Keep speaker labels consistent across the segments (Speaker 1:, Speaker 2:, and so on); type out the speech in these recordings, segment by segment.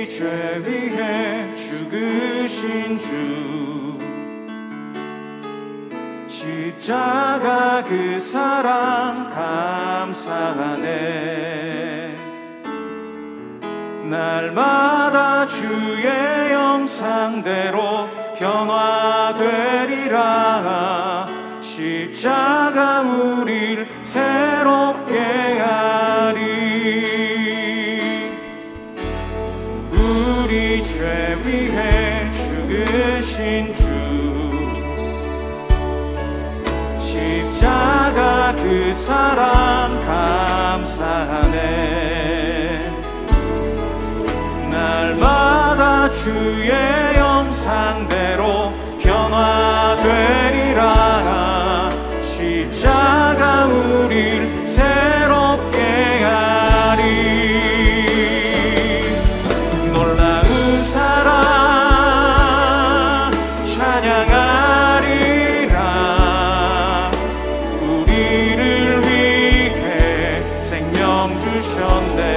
Speaker 1: 죄 위해 죽으신 주, 십자가 그 사랑 감사하네. 날마다 주의 형상대로 변화되리라. 십자가 우릴 새롭게 하리. 우리 죄 위해 죽으신 주, 십자가 그 사랑 감사하네. 날마다 주의 형상대로 변화되리라. 십자가 우릴 새롭게 하리. 놀라운 사랑 찬양하리라. 우리를 위해 생명 주셨네.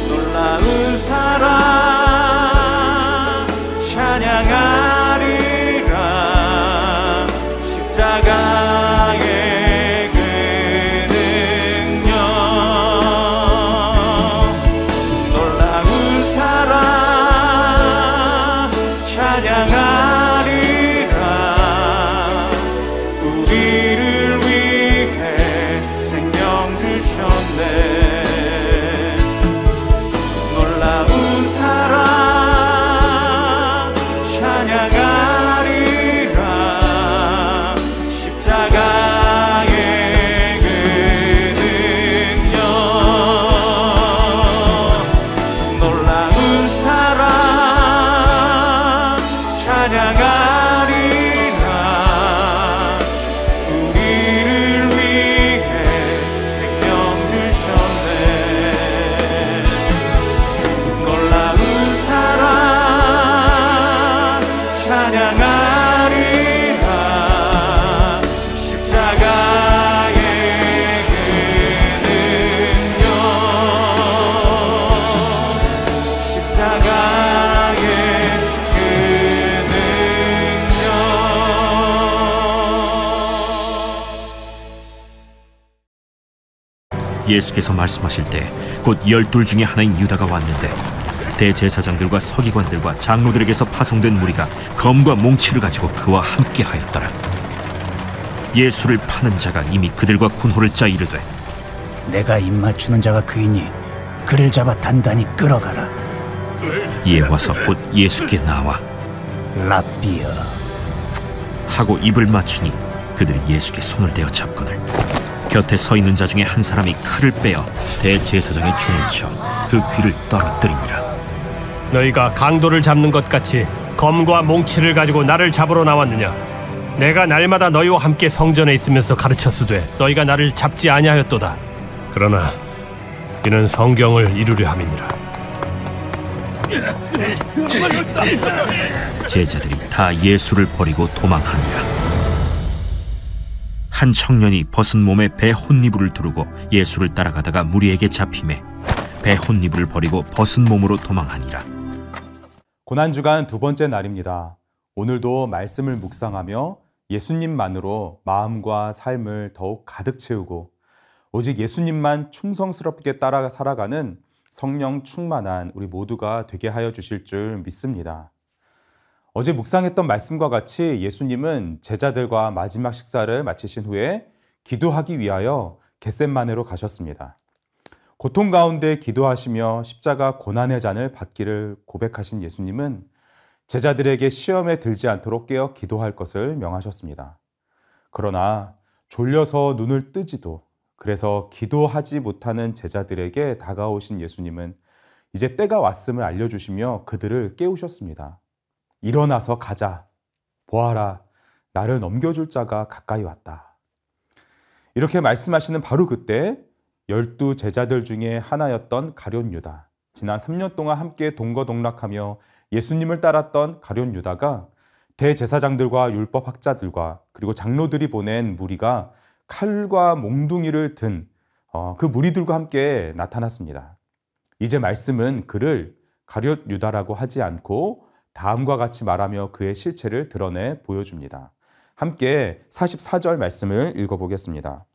Speaker 1: 놀라운 사랑 찬양하리라. 십자가의 그 능력. 놀라운 사랑 찬양하리라. 우리를 위해 생명 주셨네. 놀라운 사랑 찬양하리라. 십자가의 그 능력. 놀라운 사랑 찬양하리라. 우리를 위해 생명 주셨네. 놀라운 사랑 찬양하리라. 십자가의 그 능력. 십자가의 그 능력.
Speaker 2: 예수께서 말씀하실 때 곧 12 중에 하나인 유다가 왔는데 대제사장들과 서기관들과 장로들에게서 파송된 무리가 검과 몽치를 가지고 그와 함께 하였더라. 예수를 파는 자가 이미 그들과 군호를 짜 이르되,
Speaker 3: 내가 입맞추는 자가 그이니 그를 잡아 단단히 끌어가라.
Speaker 2: 이에 와서 곧 예수께 나와
Speaker 3: 랍비여
Speaker 2: 하고 입을 맞추니 그들이 예수께 손을 대어 잡거늘 곁에 서 있는 자 중에 한 사람이 칼을 빼어 대제사장의 총을 쳐 그 귀를 떨어뜨리니라.
Speaker 4: 너희가 강도를 잡는 것 같이 검과 몽치를 가지고 나를 잡으러 나왔느냐? 내가 날마다 너희와 함께 성전에 있으면서 가르쳤으되 너희가 나를 잡지 아니하였도다. 그러나 이는 성경을 이루려 함이니라.
Speaker 2: 제자들이 다 예수를 버리고 도망하니라. 한 청년이 벗은 몸에 배 혼니부를 두르고 예수를 따라가다가 무리에게 잡히매 배 혼니부를 버리고 벗은 몸으로 도망하니라.
Speaker 5: 고난주간 두 번째 날입니다. 오늘도 말씀을 묵상하며 예수님만으로 마음과 삶을 더욱 가득 채우고 오직 예수님만 충성스럽게 따라 살아가는 성령 충만한 우리 모두가 되게 하여 주실 줄 믿습니다. 어제 묵상했던 말씀과 같이 예수님은 제자들과 마지막 식사를 마치신 후에 기도하기 위하여 겟셋마네로 가셨습니다. 고통 가운데 기도하시며 십자가 고난의 잔을 받기를 고백하신 예수님은 제자들에게 시험에 들지 않도록 깨어 기도할 것을 명하셨습니다. 그러나 졸려서 눈을 뜨지도 그래서 기도하지 못하는 제자들에게 다가오신 예수님은 이제 때가 왔음을 알려주시며 그들을 깨우셨습니다. 일어나서 가자. 보아라, 나를 넘겨줄 자가 가까이 왔다. 이렇게 말씀하시는 바로 그때 12 제자들 중에 하나였던 가룟 유다, 지난 3년 동안 함께 동거동락하며 예수님을 따랐던 가룟 유다가 대제사장들과 율법학자들과 그리고 장로들이 보낸 무리가 칼과 몽둥이를 든 그 무리들과 함께 나타났습니다. 이제 말씀은 그를 가룟 유다라고 하지 않고 다음과 같이 말하며 그의 실체를 드러내 보여줍니다. 함께 44절 말씀을 읽어보겠습니다.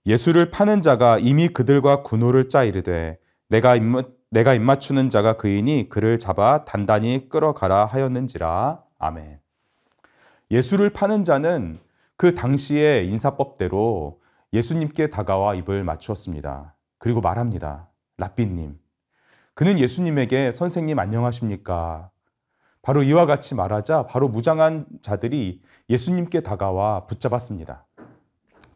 Speaker 5: 예수를 파는 자가 이미 그들과 군호를 짜 이르되 내가 입맞추는 자가 그이니 그를 잡아 단단히 끌어가라 하였는지라. 아멘. 예수를 파는 자는 그 당시의 인사법대로 예수님께 다가와 입을 맞추었습니다. 그리고 말합니다. 랍비님. 그는 예수님에게 선생님 안녕하십니까? 바로 이와 같이 말하자 바로 무장한 자들이 예수님께 다가와 붙잡았습니다.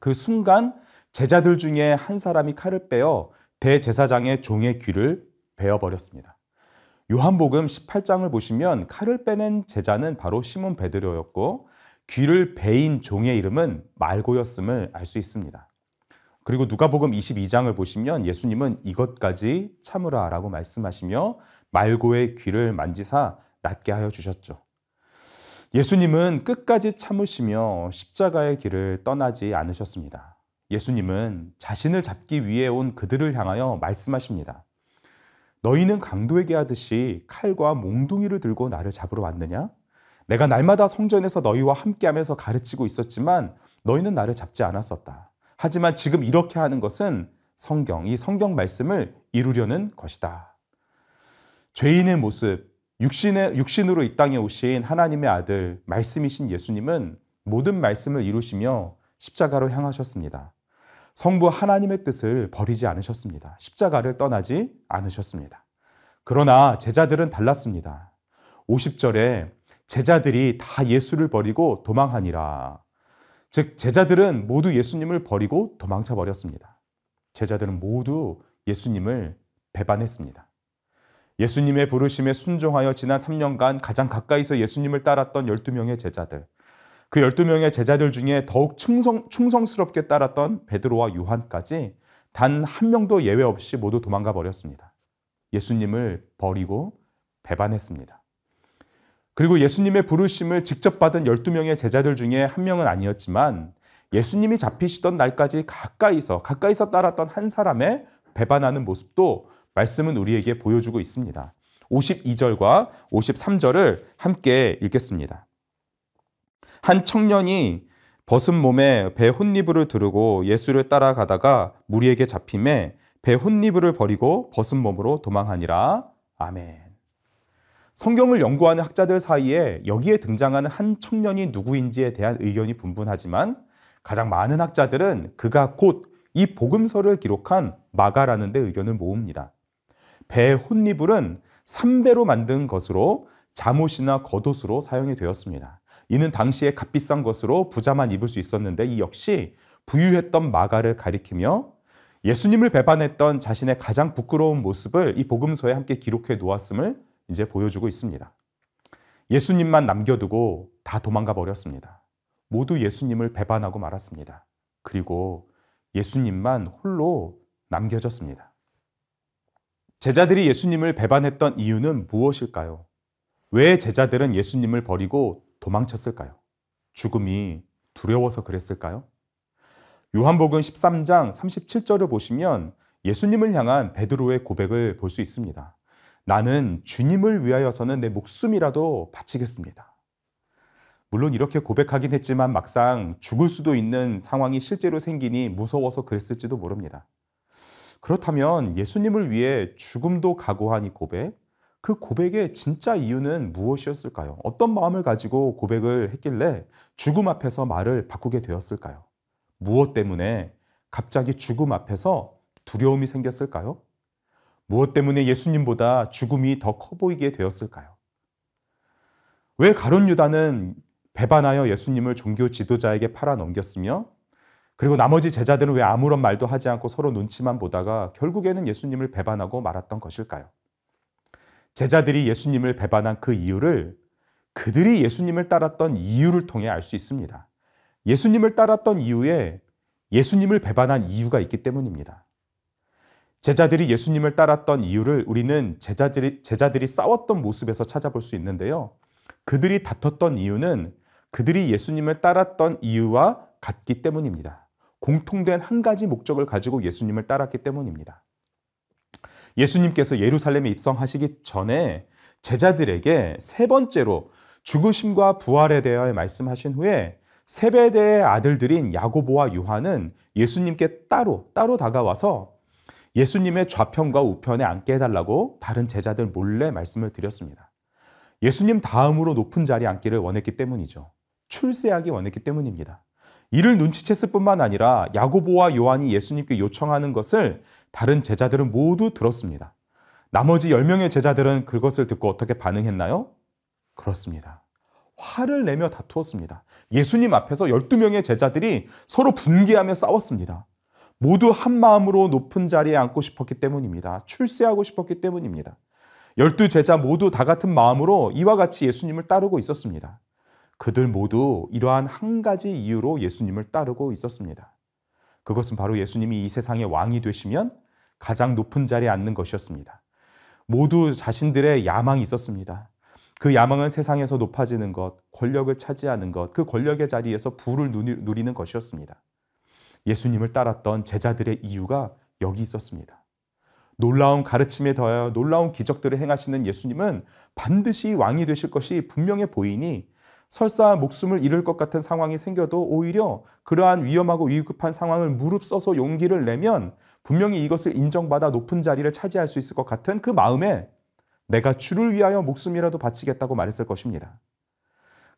Speaker 5: 그 순간 제자들 중에 한 사람이 칼을 빼어 대제사장의 종의 귀를 베어버렸습니다. 요한복음 18장을 보시면 칼을 빼낸 제자는 바로 시몬 베드로였고 귀를 베인 종의 이름은 말고였음을 알 수 있습니다. 그리고 누가복음 22장을 보시면 예수님은 이것까지 참으라 라고 말씀하시며 말고의 귀를 만지사 낫게 하여 주셨죠. 예수님은 끝까지 참으시며 십자가의 길을 떠나지 않으셨습니다. 예수님은 자신을 잡기 위해 온 그들을 향하여 말씀하십니다. 너희는 강도에게 하듯이 칼과 몽둥이를 들고 나를 잡으러 왔느냐? 내가 날마다 성전에서 너희와 함께하면서 가르치고 있었지만 너희는 나를 잡지 않았었다. 하지만 지금 이렇게 하는 것은 이 성경 말씀을 이루려는 것이다. 죄인의 모습, 육신으로 이 땅에 오신 하나님의 아들, 말씀이신 예수님은 모든 말씀을 이루시며 십자가로 향하셨습니다. 성부 하나님의 뜻을 버리지 않으셨습니다. 십자가를 떠나지 않으셨습니다. 그러나 제자들은 달랐습니다. 50절에 제자들이 다 예수를 버리고 도망하니라. 즉 제자들은 모두 예수님을 버리고 도망쳐 버렸습니다. 제자들은 모두 예수님을 배반했습니다. 예수님의 부르심에 순종하여 지난 3년간 가장 가까이서 예수님을 따랐던 12명의 제자들, 그 12명의 제자들 중에 더욱 충성스럽게 따랐던 베드로와 요한까지 단 한 명도 예외 없이 모두 도망가 버렸습니다. 예수님을 버리고 배반했습니다. 그리고 예수님의 부르심을 직접 받은 12명의 제자들 중에 한 명은 아니었지만 예수님이 잡히시던 날까지 가까이서 따랐던 한 사람의 배반하는 모습도 말씀은 우리에게 보여주고 있습니다. 52절과 53절을 함께 읽겠습니다. 한 청년이 벗은 몸에 배 혼니부를 두르고 예수를 따라가다가 무리에게 잡힘에 배 혼니부를 버리고 벗은 몸으로 도망하니라. 아멘. 성경을 연구하는 학자들 사이에 여기에 등장하는 한 청년이 누구인지에 대한 의견이 분분하지만 가장 많은 학자들은 그가 곧 이 복음서를 기록한 마가라는 데 의견을 모읍니다. 배 혼니불은 삼배로 만든 것으로 잠옷이나 겉옷으로 사용이 되었습니다. 이는 당시에 값비싼 것으로 부자만 입을 수 있었는데 이 역시 부유했던 마가를 가리키며 예수님을 배반했던 자신의 가장 부끄러운 모습을 이 복음서에 함께 기록해 놓았음을 이제 보여주고 있습니다. 예수님만 남겨두고 다 도망가 버렸습니다. 모두 예수님을 배반하고 말았습니다. 그리고 예수님만 홀로 남겨졌습니다. 제자들이 예수님을 배반했던 이유는 무엇일까요? 왜 제자들은 예수님을 버리고 도망쳤을까요? 죽음이 두려워서 그랬을까요? 요한복음 13장 37절을 보시면 예수님을 향한 베드로의 고백을 볼 수 있습니다. 나는 주님을 위하여서는 내 목숨이라도 바치겠습니다. 물론 이렇게 고백하긴 했지만 막상 죽을 수도 있는 상황이 실제로 생기니 무서워서 그랬을지도 모릅니다. 그렇다면 예수님을 위해 죽음도 각오한 이 고백, 그 고백의 진짜 이유는 무엇이었을까요? 어떤 마음을 가지고 고백을 했길래 죽음 앞에서 말을 바꾸게 되었을까요? 무엇 때문에 갑자기 죽음 앞에서 두려움이 생겼을까요? 무엇 때문에 예수님보다 죽음이 더 커 보이게 되었을까요? 왜 가룟 유다는 배반하여 예수님을 종교 지도자에게 팔아 넘겼으며 그리고 나머지 제자들은 왜 아무런 말도 하지 않고 서로 눈치만 보다가 결국에는 예수님을 배반하고 말았던 것일까요? 제자들이 예수님을 배반한 그 이유를 그들이 예수님을 따랐던 이유를 통해 알 수 있습니다. 예수님을 따랐던 이유에 예수님을 배반한 이유가 있기 때문입니다. 제자들이 예수님을 따랐던 이유를 우리는 제자들이 싸웠던 모습에서 찾아볼 수 있는데요. 그들이 다퉜던 이유는 그들이 예수님을 따랐던 이유와 같기 때문입니다. 공통된 한 가지 목적을 가지고 예수님을 따랐기 때문입니다. 예수님께서 예루살렘에 입성하시기 전에 제자들에게 세 번째로 죽으심과 부활에 대하여 말씀하신 후에 세베대의 아들들인 야고보와 요한은 예수님께 따로 다가와서 예수님의 좌편과 우편에 앉게 해달라고 다른 제자들 몰래 말씀을 드렸습니다. 예수님 다음으로 높은 자리에 앉기를 원했기 때문이죠. 출세하기 원했기 때문입니다. 이를 눈치챘을 뿐만 아니라 야고보와 요한이 예수님께 요청하는 것을 다른 제자들은 모두 들었습니다. 나머지 10명의 제자들은 그것을 듣고 어떻게 반응했나요? 그렇습니다. 화를 내며 다투었습니다. 예수님 앞에서 12명의 제자들이 서로 분개하며 싸웠습니다. 모두 한 마음으로 높은 자리에 앉고 싶었기 때문입니다. 출세하고 싶었기 때문입니다. 12제자 모두 다 같은 마음으로 이와 같이 예수님을 따르고 있었습니다. 그들 모두 이러한 한 가지 이유로 예수님을 따르고 있었습니다. 그것은 바로 예수님이 이 세상의 왕이 되시면 가장 높은 자리에 앉는 것이었습니다. 모두 자신들의 야망이 있었습니다. 그 야망은 세상에서 높아지는 것, 권력을 차지하는 것, 그 권력의 자리에서 부를 누리는 것이었습니다. 예수님을 따랐던 제자들의 이유가 여기 있었습니다. 놀라운 가르침에 더하여 놀라운 기적들을 행하시는 예수님은 반드시 왕이 되실 것이 분명해 보이니 설사 목숨을 잃을 것 같은 상황이 생겨도 오히려 그러한 위험하고 위급한 상황을 무릅써서 용기를 내면 분명히 이것을 인정받아 높은 자리를 차지할 수 있을 것 같은 그 마음에 내가 주를 위하여 목숨이라도 바치겠다고 말했을 것입니다.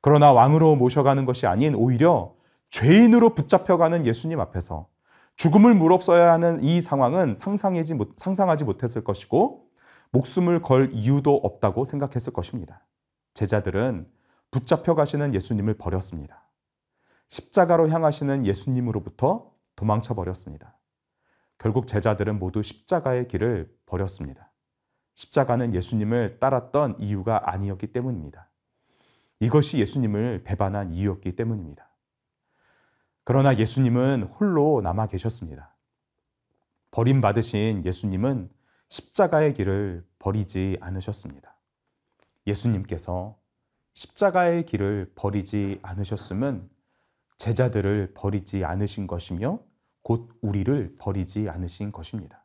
Speaker 5: 그러나 왕으로 모셔가는 것이 아닌 오히려 죄인으로 붙잡혀가는 예수님 앞에서 죽음을 무릅써야 하는 이 상황은 상상하지 못했을 것이고 목숨을 걸 이유도 없다고 생각했을 것입니다. 제자들은 붙잡혀 가시는 예수님을 버렸습니다. 십자가로 향하시는 예수님으로부터 도망쳐 버렸습니다. 결국 제자들은 모두 십자가의 길을 버렸습니다. 십자가는 예수님을 따랐던 이유가 아니었기 때문입니다. 이것이 예수님을 배반한 이유였기 때문입니다. 그러나 예수님은 홀로 남아 계셨습니다. 버림받으신 예수님은 십자가의 길을 버리지 않으셨습니다. 예수님께서 십자가의 길을 버리지 않으셨음은 제자들을 버리지 않으신 것이며 곧 우리를 버리지 않으신 것입니다.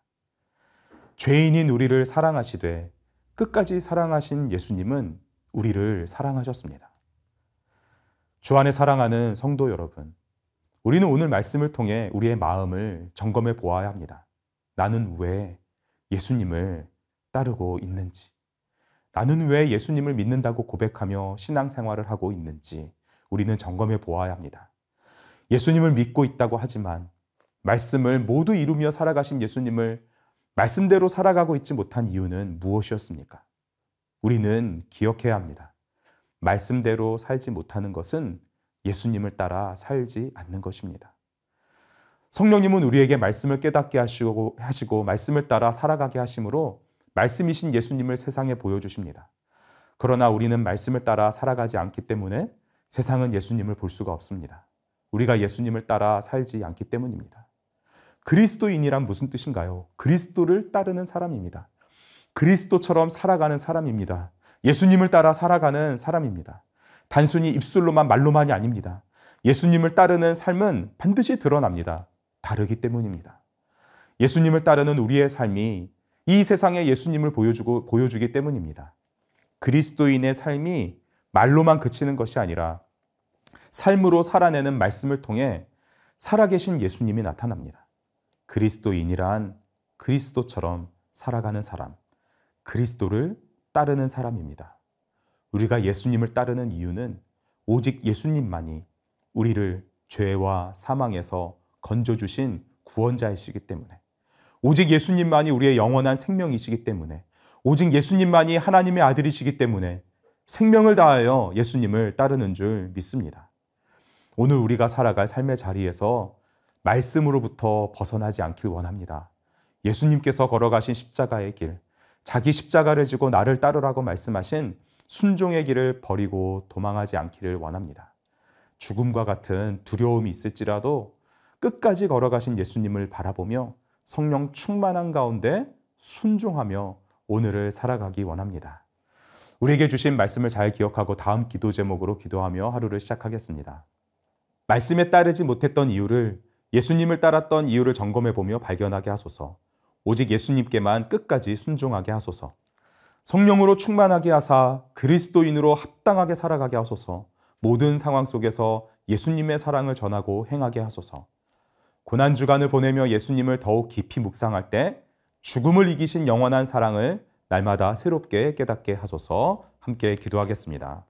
Speaker 5: 죄인인 우리를 사랑하시되 끝까지 사랑하신 예수님은 우리를 사랑하셨습니다. 주 안에 사랑하는 성도 여러분, 우리는 오늘 말씀을 통해 우리의 마음을 점검해 보아야 합니다. 나는 왜 예수님을 따르고 있는지, 나는 왜 예수님을 믿는다고 고백하며 신앙생활을 하고 있는지 우리는 점검해 보아야 합니다. 예수님을 믿고 있다고 하지만 말씀을 모두 이루며 살아가신 예수님을 말씀대로 살아가고 있지 못한 이유는 무엇이었습니까? 우리는 기억해야 합니다. 말씀대로 살지 못하는 것은 예수님을 따라 살지 않는 것입니다. 성령님은 우리에게 말씀을 깨닫게 하시고 말씀을 따라 살아가게 하심으로 말씀이신 예수님을 세상에 보여주십니다. 그러나 우리는 말씀을 따라 살아가지 않기 때문에 세상은 예수님을 볼 수가 없습니다. 우리가 예수님을 따라 살지 않기 때문입니다. 그리스도인이란 무슨 뜻인가요? 그리스도를 따르는 사람입니다. 그리스도처럼 살아가는 사람입니다. 예수님을 따라 살아가는 사람입니다. 단순히 입술로만 말로만이 아닙니다. 예수님을 따르는 삶은 반드시 드러납니다. 다르기 때문입니다. 예수님을 따르는 우리의 삶이 이 세상에 예수님을 보여주기 때문입니다. 그리스도인의 삶이 말로만 그치는 것이 아니라 삶으로 살아내는 말씀을 통해 살아계신 예수님이 나타납니다. 그리스도인이란 그리스도처럼 살아가는 사람, 그리스도를 따르는 사람입니다. 우리가 예수님을 따르는 이유는 오직 예수님만이 우리를 죄와 사망에서 건져주신 구원자이시기 때문에, 오직 예수님만이 우리의 영원한 생명이시기 때문에, 오직 예수님만이 하나님의 아들이시기 때문에 생명을 다하여 예수님을 따르는 줄 믿습니다. 오늘 우리가 살아갈 삶의 자리에서 말씀으로부터 벗어나지 않길 원합니다. 예수님께서 걸어가신 십자가의 길, 자기 십자가를 지고 나를 따르라고 말씀하신 순종의 길을 버리고 도망하지 않기를 원합니다. 죽음과 같은 두려움이 있을지라도 끝까지 걸어가신 예수님을 바라보며 성령 충만한 가운데 순종하며 오늘을 살아가기 원합니다. 우리에게 주신 말씀을 잘 기억하고 다음 기도 제목으로 기도하며 하루를 시작하겠습니다. 말씀에 따르지 못했던 이유를, 예수님을 따랐던 이유를 점검해 보며 발견하게 하소서. 오직 예수님께만 끝까지 순종하게 하소서. 성령으로 충만하게 하사 그리스도인으로 합당하게 살아가게 하소서. 모든 상황 속에서 예수님의 사랑을 전하고 행하게 하소서. 고난주간을 보내며 예수님을 더욱 깊이 묵상할 때 죽음을 이기신 영원한 사랑을 날마다 새롭게 깨닫게 하소서. 함께 기도하겠습니다.